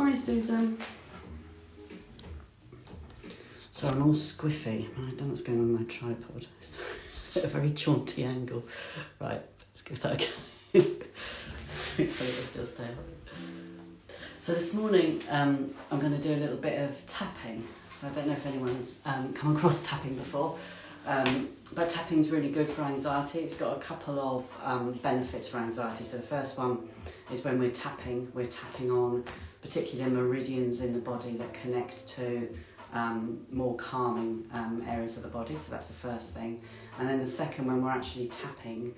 Hi, Susan. So I'm all squiffy. I don't know what's going on with my tripod. It's at a very jaunty angle. Right, let's give that a go. Hopefully it'll still stay on. So this morning I'm going to do a little bit of tapping. So I don't know if anyone's come across tapping before, but tapping is really good for anxiety. It's got a couple of benefits for anxiety. So the first one is when we're tapping on particular meridians in the body that connect to more calming areas of the body. So that's the first thing. And then the second, when we're actually tapping,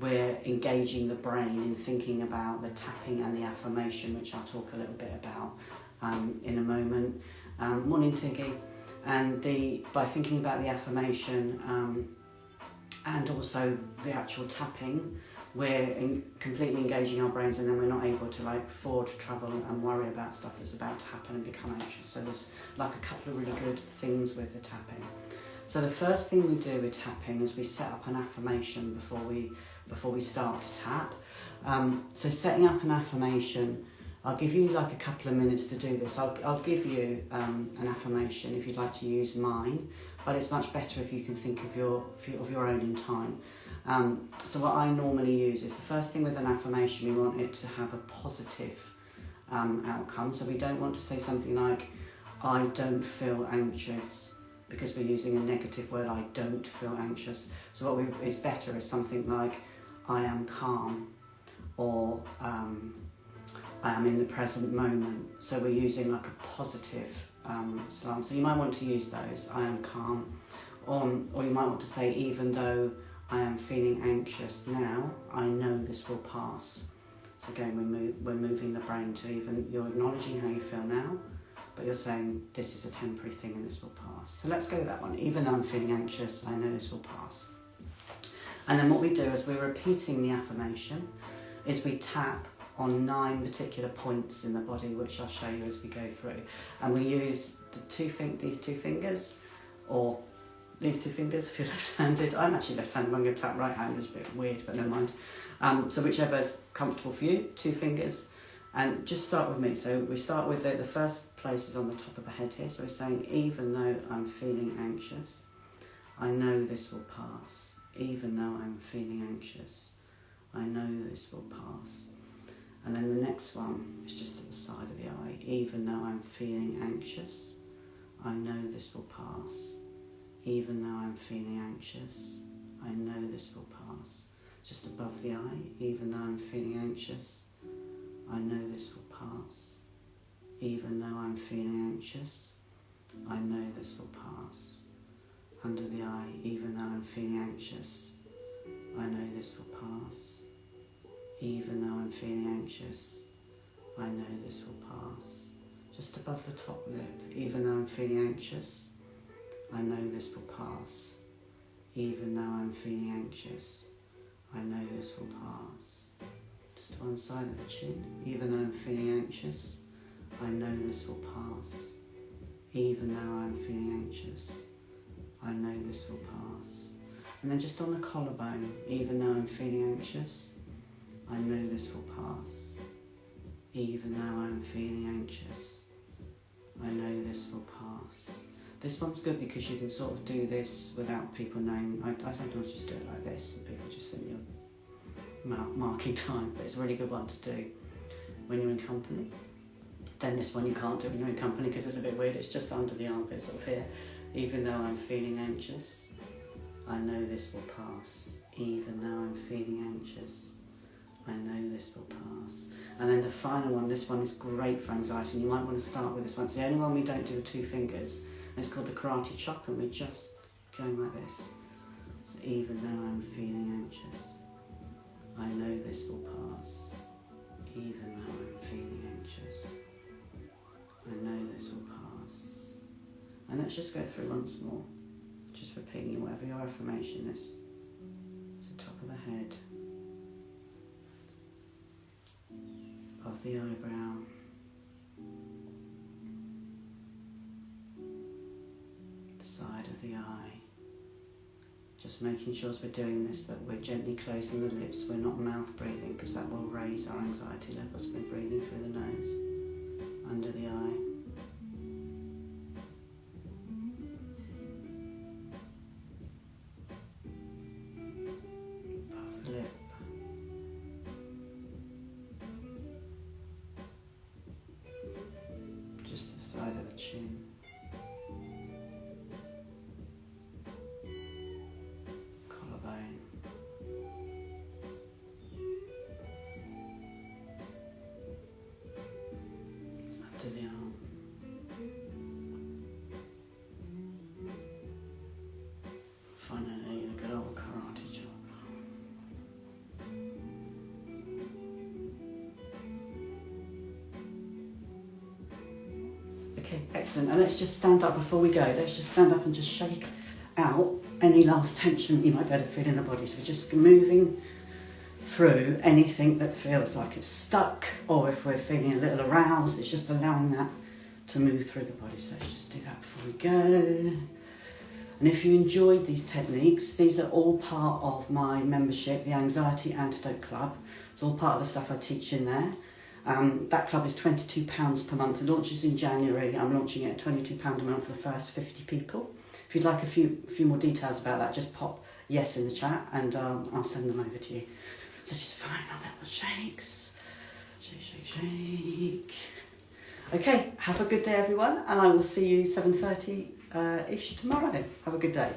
we're engaging the brain in thinking about the tapping and the affirmation, which I'll talk a little bit about in a moment. Morning, Tiggy. And by thinking about the affirmation and also the actual tapping, we're completely engaging our brains, and then we're not able to forward travel and worry about stuff that's about to happen and become anxious. So there's a couple of really good things with the tapping. So the first thing we do with tapping is we set up an affirmation before we start to tap. So setting up an affirmation, I'll give you a couple of minutes to do this. I'll give you an affirmation if you'd like to use mine, but it's much better if you can think of your own in time. So what I normally use is the first thing with an affirmation, we want it to have a positive outcome. So we don't want to say something like, I don't feel anxious, because we're using a negative word, I don't feel anxious. So what is better is something like, I am calm, or I am in the present moment. So we're using a positive slant. So you might want to use those, I am calm, or you might want to say, even though I am feeling anxious now, I know this will pass. So again, we're moving the brain to you're acknowledging how you feel now, but you're saying this is a temporary thing and this will pass. So let's go with that one. Even though I'm feeling anxious, I know this will pass. And then what we do as we're repeating the affirmation is we tap on 9 particular points in the body, which I'll show you as we go through. And we use these two fingers, or these two fingers if you're left-handed. I'm actually left-handed, I'm going to tap right-handed, it's a bit weird, but never mind. So whichever's comfortable for you, 2 fingers. And just start with me. So we start with the first place is on the top of the head here. So we're saying, even though I'm feeling anxious, I know this will pass. Even though I'm feeling anxious, I know this will pass. And then the next one is just at the side of the eye. Even though I'm feeling anxious, I know this will pass. Even though I'm feeling anxious, I know this will pass. Just above the eye, even though I'm feeling anxious, I know this will pass. Even though I'm feeling anxious, I know this will pass. Under the eye, even though I'm feeling anxious, I know this will pass. Even though I'm feeling anxious, I know this will pass. Just above the top lip, even though I'm feeling anxious, I know this will pass. Even though I'm feeling anxious, I know this will pass. Just one side of the chin, even though I'm feeling anxious, I know this will pass. Even though I'm feeling anxious, I know this will pass. And then just on the collarbone, even though I'm feeling anxious, I know this will pass. Even though I'm feeling anxious, I know this will pass. This one's good because you can sort of do this without people knowing. I sometimes just do it like this and people just think you're marking time, but it's a really good one to do when you're in company. Then this one you can't do when you're in company because it's a bit weird. It's just under the armpit, sort of here. Even though I'm feeling anxious, I know this will pass. Even though I'm feeling anxious, I know this will pass. And then the final one, this one is great for anxiety, and you might want to start with this one. It's the only one we don't do with 2 fingers. And it's called the karate chop, and we're just going like this. So even though I'm feeling anxious, I know this will pass. Even though I'm feeling anxious, I know this will pass. And let's just go through once more, just repeating whatever your affirmation is. So top of the head, above the eyebrow, the side of the eye. Just making sure as we're doing this that we're gently closing the lips, we're not mouth breathing because that will raise our anxiety levels. We're breathing through the nose. under the eye. Above the lip. Just the side of the chin. Collarbone. Under the arm. Finally, a good old karate chop. Okay, excellent. And let's just stand up before we go. Let's just stand up and just shake out any last tension you might be able to feel in the body. So we're just moving through anything that feels like it's stuck, or if we're feeling a little aroused, it's just allowing that to move through the body. So let's just do that before we go. And if you enjoyed these techniques, these are all part of my membership, the Anxiety Antidote Club. It's all part of the stuff I teach in there. That club is £22 per month. It launches in January. I'm launching it at £22 a month for the first 50 people. If you'd like a few more details about that, just pop yes in the chat and I'll send them over to you. So just final little shakes. Shake, shake, shake. Okay, have a good day everyone, and I will see you 7:30 ish tomorrow. Have a good day.